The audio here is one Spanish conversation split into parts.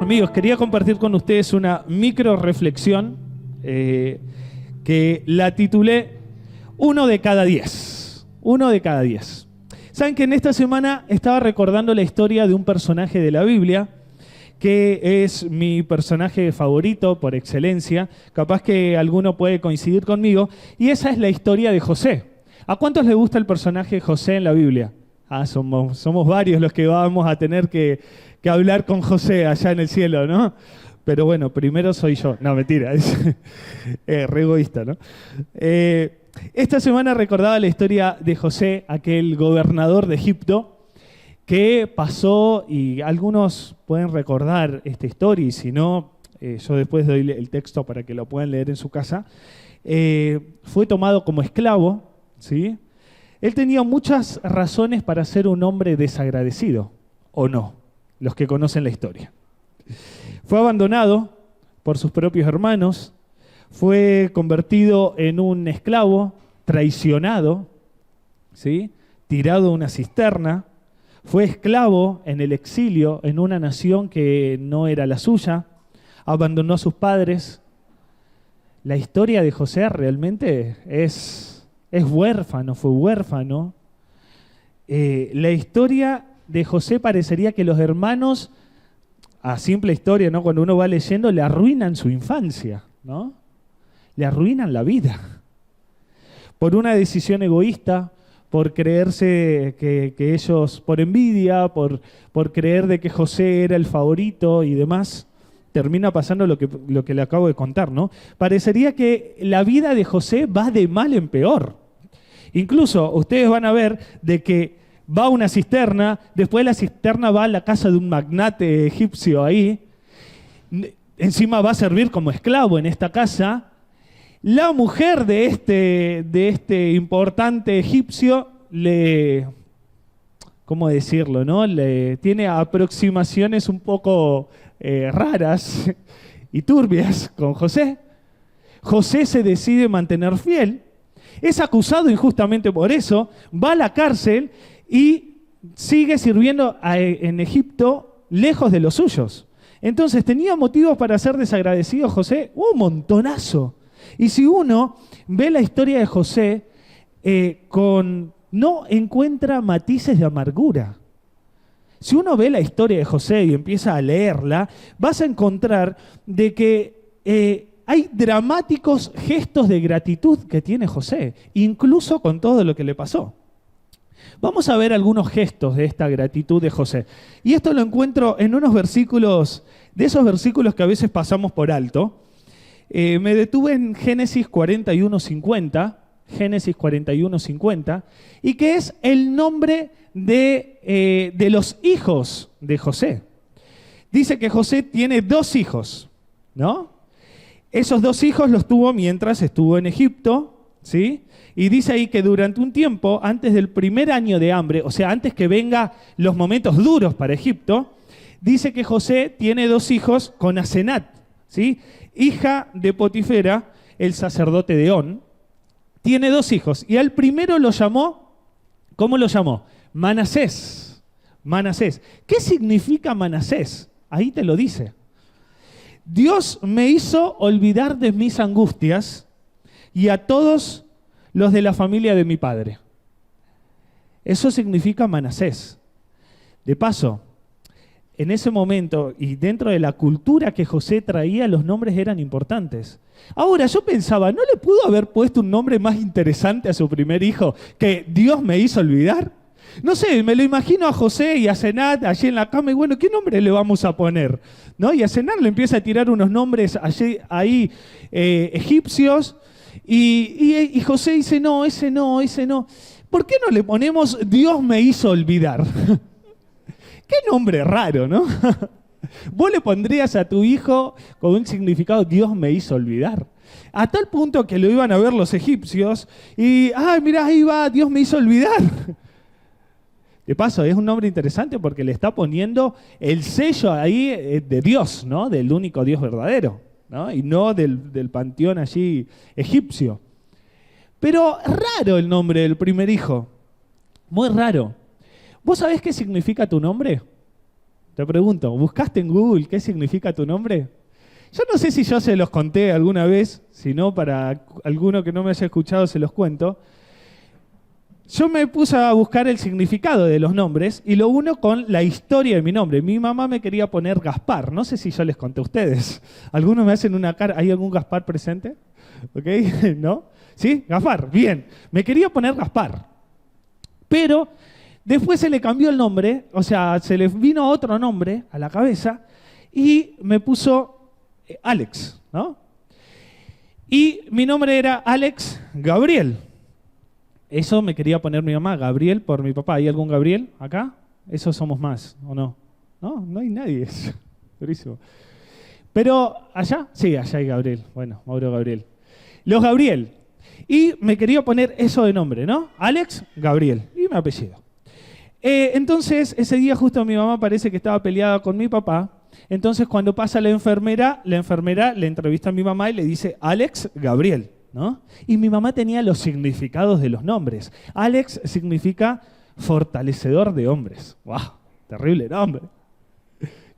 Amigos, quería compartir con ustedes una micro reflexión que la titulé Uno de cada 10. Uno de cada 10. Saben que en esta semana estaba recordando la historia de un personaje de la Biblia que es mi personaje favorito por excelencia. Capaz que alguno puede coincidir conmigo. Y esa es la historia de José. ¿A cuántos les gusta el personaje José en la Biblia? Somos varios los que vamos a tener que hablar con José allá en el cielo, ¿no? Pero bueno, primero soy yo. No, mentira, es re egoísta, ¿no? Esta semana recordaba la historia de José, aquel gobernador de Egipto, que pasó, y algunos pueden recordar esta historia, y si no, yo después doy el texto para que lo puedan leer en su casa. Fue tomado como esclavo, ¿sí? Él tenía muchas razones para ser un hombre desagradecido, ¿o no? Los que conocen la historia. Fue abandonado por sus propios hermanos, fue convertido en un esclavo, traicionado, ¿sí? Tirado a una cisterna, fue esclavo en el exilio en una nación que no era la suya, abandonó a sus padres. La historia de José realmente es huérfano, fue huérfano. La historia de José parecería que los hermanos, a simple historia, ¿no? Cuando uno va leyendo, le arruinan su infancia, ¿no? Le arruinan la vida. Por una decisión egoísta, por creerse que ellos, por envidia, por creer de que José era el favorito y demás, termina pasando lo que le acabo de contar, ¿no? Parecería que la vida de José va de mal en peor. Incluso ustedes van a ver de que va a una cisterna, después de la cisterna va a la casa de un magnate egipcio ahí, encima va a servir como esclavo en esta casa. La mujer de este importante egipcio ¿cómo decirlo, no? Tiene aproximaciones un poco raras y turbias con José. José se decide mantener fiel, es acusado injustamente por eso, va a la cárcel y sigue sirviendo en Egipto lejos de los suyos. Entonces, ¿tenía motivos para ser desagradecido José? Un montonazo. Y si uno ve la historia de José, no encuentra matices de amargura. Si uno ve la historia de José y empieza a leerla, vas a encontrar de que hay dramáticos gestos de gratitud que tiene José, incluso con todo lo que le pasó. Vamos a ver algunos gestos de esta gratitud de José. Y esto lo encuentro en unos versículos, de esos versículos que a veces pasamos por alto. Me detuve en Génesis 41:50, Génesis 41:50, y que es el nombre de los hijos de José. Dice que José tiene 2 hijos, ¿no? Esos 2 hijos los tuvo mientras estuvo en Egipto, ¿sí? Y dice ahí que durante un tiempo, antes del primer año de hambre, o sea, antes que vengan los momentos duros para Egipto, dice que José tiene 2 hijos con Asenat, ¿sí? Hija de Potifera, el sacerdote de On. Tiene 2 hijos. Y al primero lo llamó, ¿cómo lo llamó? Manasés. Manasés. ¿Qué significa Manasés? Ahí te lo dice. Dios me hizo olvidar de mis angustias y a todos los de la familia de mi padre. Eso significa Manasés. De paso, en ese momento y dentro de la cultura que José traía, los nombres eran importantes. Ahora, yo pensaba, ¿no le pudo haber puesto un nombre más interesante a su primer hijo que Dios me hizo olvidar? No sé, me lo imagino a José y a Asenat allí en la cama y bueno, ¿qué nombre le vamos a poner? ¿No? Y Asenat le empieza a tirar unos nombres ahí egipcios y José dice, no, ese no, ese no. ¿Por qué no le ponemos Dios me hizo olvidar? Qué nombre raro, ¿no? Vos le pondrías a tu hijo con un significado, Dios me hizo olvidar. A tal punto que lo iban a ver los egipcios y, ay, mirá, ahí va, Dios me hizo olvidar. De paso, es un nombre interesante porque le está poniendo el sello ahí de Dios, ¿no? Del único Dios verdadero, ¿no? Y no del panteón allí egipcio. Pero raro el nombre del primer hijo. Muy raro. ¿Vos sabés qué significa tu nombre? te pregunto, ¿buscaste en Google qué significa tu nombre? Yo no sé si yo se los conté alguna vez, si no, para alguno que no me haya escuchado se los cuento. Yo me puse a buscar el significado de los nombres y lo uno con la historia de mi nombre. Mi mamá me quería poner Gaspar. No sé si yo les conté a ustedes. Algunos me hacen una cara. ¿Hay algún Gaspar presente? ¿Ok? ¿No? ¿Sí? Gaspar. Bien. Me quería poner Gaspar. Pero después se le cambió el nombre. O sea, se le vino otro nombre a la cabeza y me puso Alex, ¿no? Y mi nombre era Alex Gabriel. Eso me quería poner mi mamá, Gabriel, por mi papá. ¿Hay algún Gabriel acá? Esos somos más, ¿o no? No, no hay nadie. Durísimo. Pero, ¿allá? Sí, allá hay Gabriel. Bueno, Mauro Gabriel. Los Gabriel. Y me quería poner eso de nombre, ¿no? Alex Gabriel. Y mi apellido. Entonces, ese día justo mi mamá parece que estaba peleada con mi papá. Entonces, cuando pasa la enfermera le entrevista a mi mamá y le dice Alex Gabriel, ¿no? Y mi mamá tenía los significados de los nombres. Alex significa fortalecedor de hombres. ¡Wow! Terrible nombre.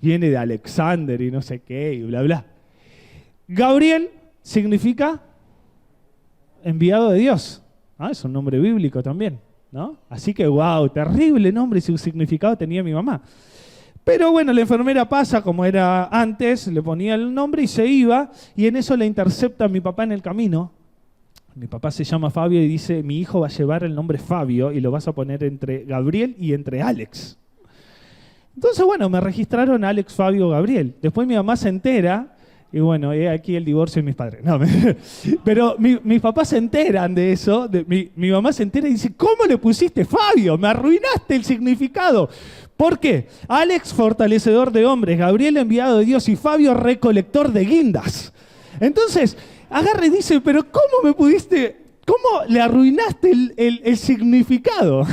Viene de Alexander y no sé qué y bla, bla. Gabriel significa enviado de Dios. Es un nombre bíblico también, ¿no? Así que, wow, terrible nombre y su significado tenía mi mamá. Pero bueno, la enfermera pasa como era antes, le ponía el nombre y se iba, y en eso le intercepta a mi papá en el camino. Mi papá se llama Fabio y dice, mi hijo va a llevar el nombre Fabio y lo vas a poner entre Gabriel y entre Alex. Entonces, bueno, me registraron Alex, Fabio, Gabriel. Después mi mamá se entera, y bueno, he aquí el divorcio de mis padres. No, pero mis papás se enteran de eso, mi mamá se entera y dice, ¿cómo le pusiste Fabio? Me arruinaste el significado. ¿Por qué? Alex, fortalecedor de hombres, Gabriel, enviado de Dios, y Fabio, recolector de guindas. Entonces, agarra y dice, pero ¿cómo le arruinaste el significado?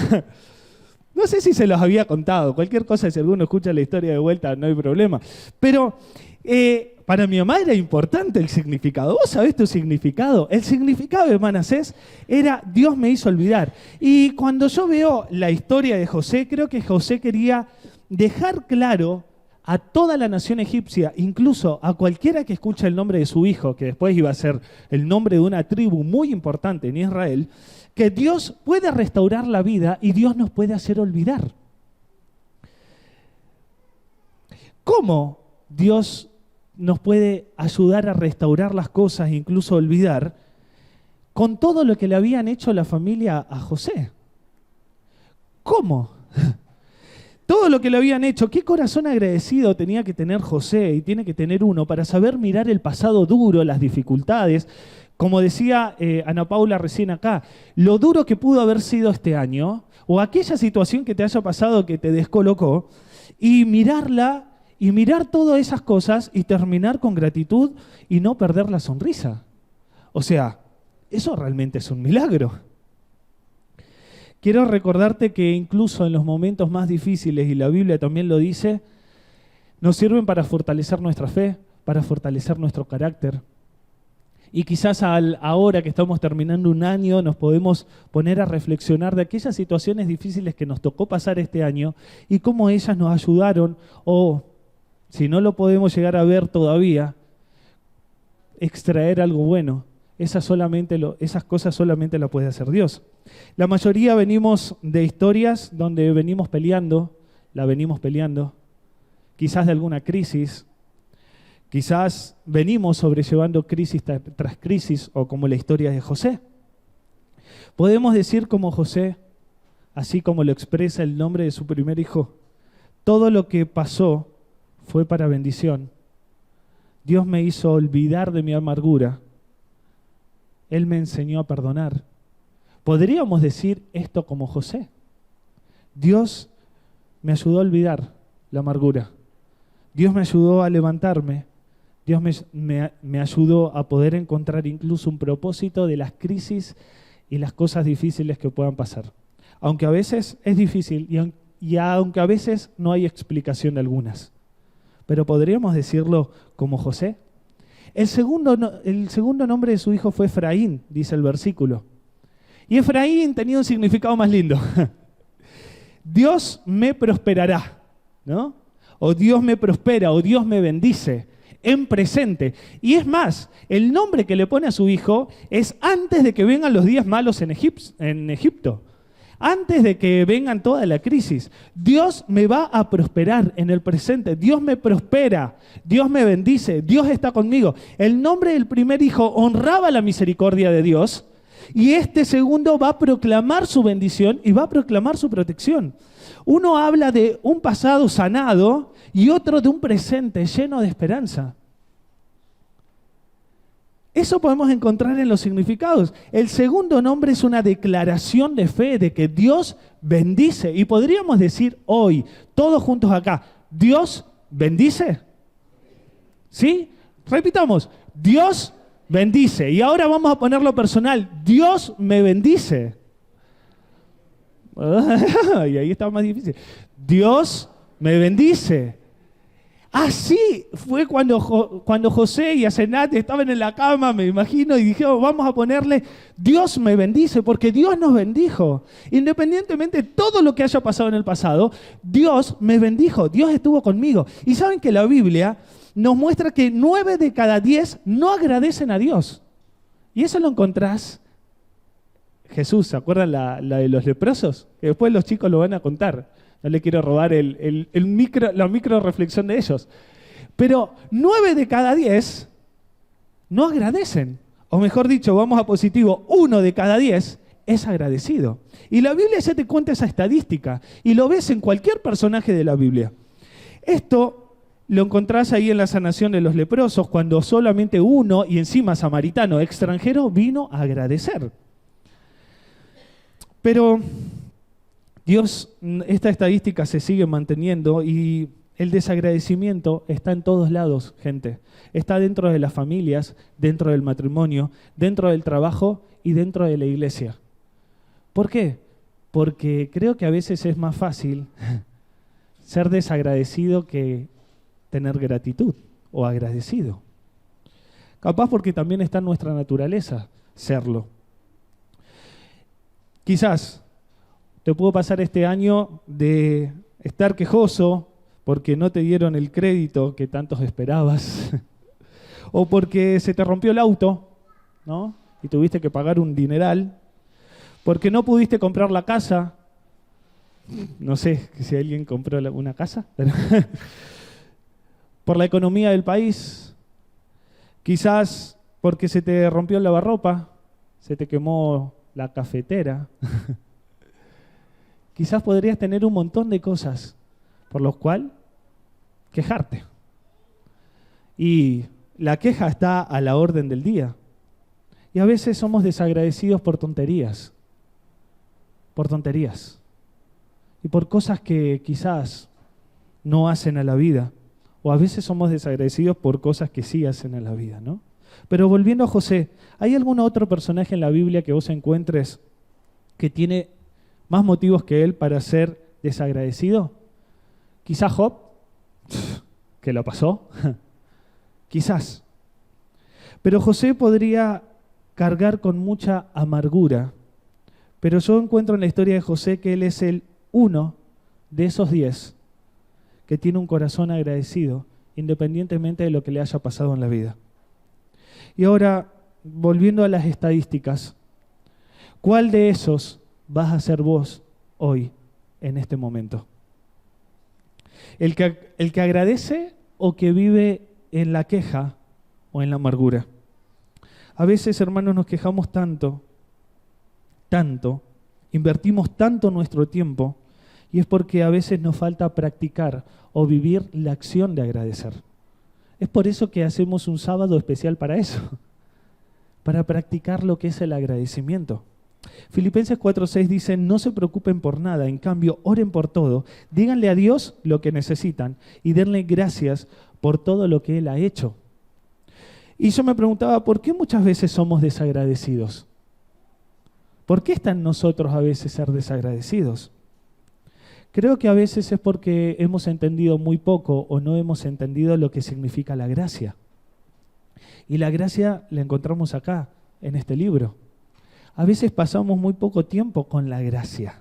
No sé si se los había contado, cualquier cosa, si alguno escucha la historia de vuelta, no hay problema. Pero para mi mamá era importante el significado. ¿Vos sabés tu significado? El significado de Manasés era Dios me hizo olvidar. Y cuando yo veo la historia de José, creo que José quería dejar claro a toda la nación egipcia, incluso a cualquiera que escucha el nombre de su hijo, que después iba a ser el nombre de una tribu muy importante en Israel, que Dios puede restaurar la vida y Dios nos puede hacer olvidar. ¿Cómo Dios nos puede ayudar a restaurar las cosas, incluso olvidar, con todo lo que le habían hecho la familia a José? ¿Cómo? Todo lo que le habían hecho, qué corazón agradecido tenía que tener José y tiene que tener uno para saber mirar el pasado duro, las dificultades. Como decía Ana Paula recién acá, lo duro que pudo haber sido este año, o aquella situación que te haya pasado que te descolocó, y mirarla y mirar todas esas cosas y terminar con gratitud y no perder la sonrisa. O sea, eso realmente es un milagro. Quiero recordarte que incluso en los momentos más difíciles, y la Biblia también lo dice, nos sirven para fortalecer nuestra fe, para fortalecer nuestro carácter. Y quizás ahora que estamos terminando un año nos podemos poner a reflexionar de aquellas situaciones difíciles que nos tocó pasar este año y cómo ellas nos ayudaron, o si no lo podemos llegar a ver todavía, extraer algo bueno. Esas cosas solamente las puede hacer Dios. La mayoría venimos de historias donde venimos peleando, quizás de alguna crisis, quizás venimos sobrellevando crisis tras crisis, o como la historia de José. Podemos decir como José, así como lo expresa el nombre de su primer hijo, todo lo que pasó fue para bendición. Dios me hizo olvidar de mi amargura. Él me enseñó a perdonar. Podríamos decir esto como José. Dios me ayudó a olvidar la amargura. Dios me ayudó a levantarme. Dios me ayudó a poder encontrar incluso un propósito de las crisis y las cosas difíciles que puedan pasar. Aunque a veces es difícil y aunque a veces no hay explicación de algunas. Pero podríamos decirlo como José. El segundo nombre de su hijo fue Efraín, dice el versículo. Y Efraín tenía un significado más lindo. Dios me prosperará, ¿no? o Dios me prospera, o Dios me bendice, en presente. Y es más, el nombre que le pone a su hijo es antes de que vengan los días malos en Egipto. Antes de que vengan toda la crisis. Dios me va a prosperar en el presente. Dios me prospera. Dios me bendice. Dios está conmigo. El nombre del primer hijo honraba la misericordia de Dios. Y este segundo va a proclamar su bendición y va a proclamar su protección. Uno habla de un pasado sanado y otro de un presente lleno de esperanza. Eso podemos encontrar en los significados. El segundo nombre es una declaración de fe, de que Dios bendice. Y podríamos decir hoy, todos juntos acá, ¿Dios bendice? ¿Sí? Repitamos, Dios bendice. Y ahora vamos a ponerlo personal, Dios me bendice. Y ahí está más difícil. Dios me bendice. Así fue cuando José y Asenat estaban en la cama, me imagino, y dijeron, vamos a ponerle, Dios me bendice, porque Dios nos bendijo. Independientemente de todo lo que haya pasado en el pasado, Dios me bendijo, Dios estuvo conmigo. Y saben que la Biblia nos muestra que 9 de cada 10 no agradecen a Dios. Y eso lo encontrás. Jesús, ¿se acuerdan la de los leprosos? Que después los chicos lo van a contar. No le quiero robar la micro reflexión de ellos. Pero 9 de cada 10 no agradecen. O mejor dicho, vamos a positivo, 1 de cada 10 es agradecido. Y la Biblia ya te cuenta esa estadística. Y lo ves en cualquier personaje de la Biblia. Esto lo encontrás ahí en la sanación de los leprosos, cuando solamente uno, y encima samaritano, extranjero, vino a agradecer. Pero Dios, esta estadística se sigue manteniendo y el desagradecimiento está en todos lados, gente. Está dentro de las familias, dentro del matrimonio, dentro del trabajo y dentro de la iglesia. ¿Por qué? Porque creo que a veces es más fácil ser desagradecido que tener gratitud o agradecido. Capaz porque también está en nuestra naturaleza serlo. Quizás te pudo pasar este año de estar quejoso porque no te dieron el crédito que tantos esperabas, o porque se te rompió el auto, ¿no? Y tuviste que pagar un dineral, porque no pudiste comprar la casa. No sé si alguien compró una casa, pero por la economía del país, quizás porque se te rompió el lavarropa, se te quemó la cafetera. Quizás podrías tener un montón de cosas por los cuales quejarte. Y la queja está a la orden del día. Y a veces somos desagradecidos por tonterías. Por tonterías. Y por cosas que quizás no hacen a la vida. O a veces somos desagradecidos por cosas que sí hacen a la vida, ¿no? Pero volviendo a José, ¿hay algún otro personaje en la Biblia que vos encuentres que tiene más motivos que él para ser desagradecido? Quizás Job, que lo pasó. Quizás. Pero José podría cargar con mucha amargura. Pero yo encuentro en la historia de José que él es el uno de esos 10 que tiene un corazón agradecido, independientemente de lo que le haya pasado en la vida. Y ahora, volviendo a las estadísticas, ¿cuál de esos vas a ser vos hoy, en este momento? ¿El que agradece o que vive en la queja o en la amargura? A veces, hermanos, nos quejamos tanto, invertimos tanto nuestro tiempo, y es porque a veces nos falta practicar o vivir la acción de agradecer. Es por eso que hacemos un sábado especial para eso, para practicar lo que es el agradecimiento. Filipenses 4:6 dice, no se preocupen por nada, en cambio, oren por todo, díganle a Dios lo que necesitan y denle gracias por todo lo que Él ha hecho. Y yo me preguntaba, ¿por qué muchas veces somos desagradecidos? ¿Por qué está en nosotros a veces ser desagradecidos? Creo que a veces es porque hemos entendido muy poco o no hemos entendido lo que significa la gracia. Y la gracia la encontramos acá, en este libro. A veces pasamos muy poco tiempo con la gracia.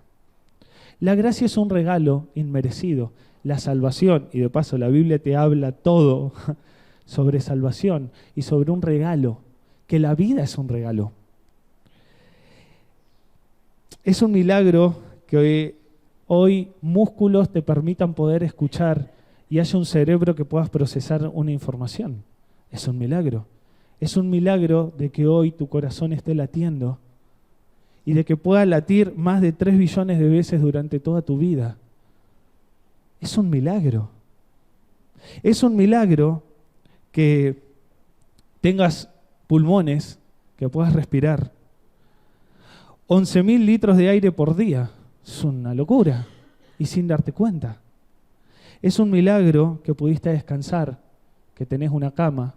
La gracia es un regalo inmerecido. la salvación, y de paso la Biblia te habla todo sobre salvación y sobre un regalo, que la vida es un regalo. Es un milagro que hoy músculos te permitan poder escuchar y haya un cerebro que puedas procesar una información. Es un milagro. Es un milagro de que hoy tu corazón esté latiendo y de que pueda latir más de 3 billones de veces durante toda tu vida. Es un milagro. Es un milagro que tengas pulmones, que puedas respirar. 11.000 litros de aire por día. Es una locura. Y sin darte cuenta. Es un milagro que pudiste descansar, que tenés una cama.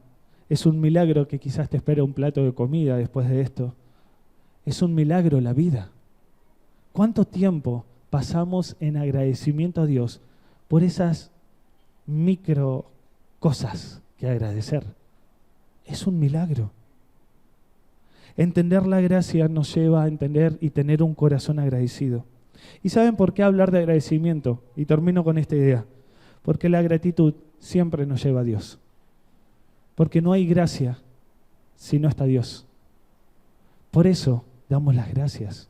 Es un milagro que quizás te espera un plato de comida después de esto. Es un milagro la vida. ¿Cuánto tiempo pasamos en agradecimiento a Dios por esas micro cosas que agradecer? Es un milagro. Entender la gracia nos lleva a entender y tener un corazón agradecido. ¿Y saben por qué hablar de agradecimiento? Y termino con esta idea. Porque la gratitud siempre nos lleva a Dios. Porque no hay gracia si no está Dios. Por eso damos las gracias.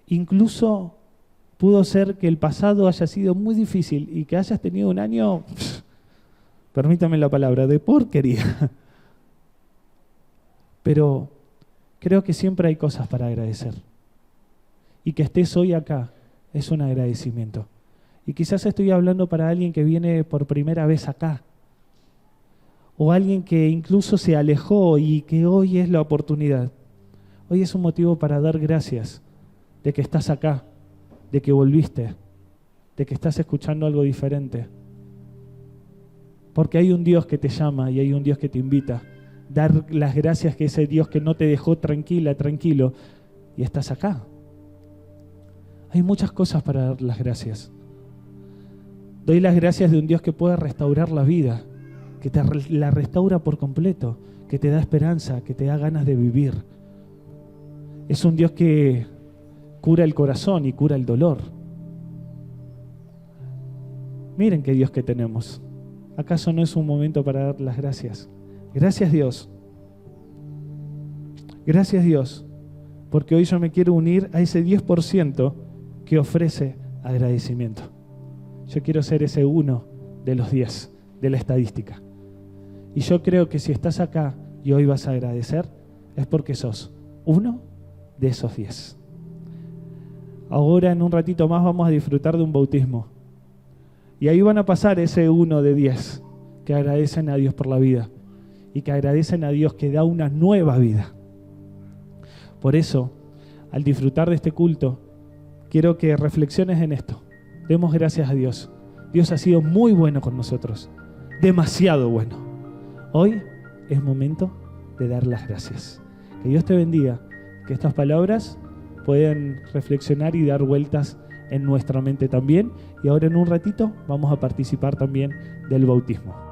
Incluso pudo ser que el pasado haya sido muy difícil y que hayas tenido un año, permítame la palabra, de porquería. Pero creo que siempre hay cosas para agradecer. Y que estés hoy acá es un agradecimiento. Y quizás estoy hablando para alguien que viene por primera vez acá. O alguien que incluso se alejó y que hoy es la oportunidad. Hoy es un motivo para dar gracias de que estás acá, de que volviste, de que estás escuchando algo diferente. Porque hay un Dios que te llama y hay un Dios que te invita. Dar las gracias que ese Dios que no te dejó tranquila, tranquilo, y estás acá. Hay muchas cosas para dar las gracias. Doy las gracias de un Dios que puede restaurar la vida, que te la restaura por completo, que te da esperanza, que te da ganas de vivir. Es un Dios que cura el corazón y cura el dolor. Miren qué Dios que tenemos. ¿Acaso no es un momento para dar las gracias? Gracias Dios. Gracias Dios, porque hoy yo me quiero unir a ese 10% que ofrece agradecimiento. Yo quiero ser ese 1 de los 10 de la estadística. Y yo creo que si estás acá y hoy vas a agradecer, es porque sos 1 de esos 10. Ahora en un ratito más vamos a disfrutar de un bautismo. Y ahí van a pasar ese 1 de 10 que agradecen a Dios por la vida y que agradecen a Dios que da una nueva vida. Por eso, al disfrutar de este culto, quiero que reflexiones en esto. Demos gracias a Dios. Dios ha sido muy bueno con nosotros. Demasiado bueno. Hoy es momento de dar las gracias. Que Dios te bendiga. Que estas palabras pueden reflexionar y dar vueltas en nuestra mente también. Y ahora en un ratito vamos a participar también del bautismo.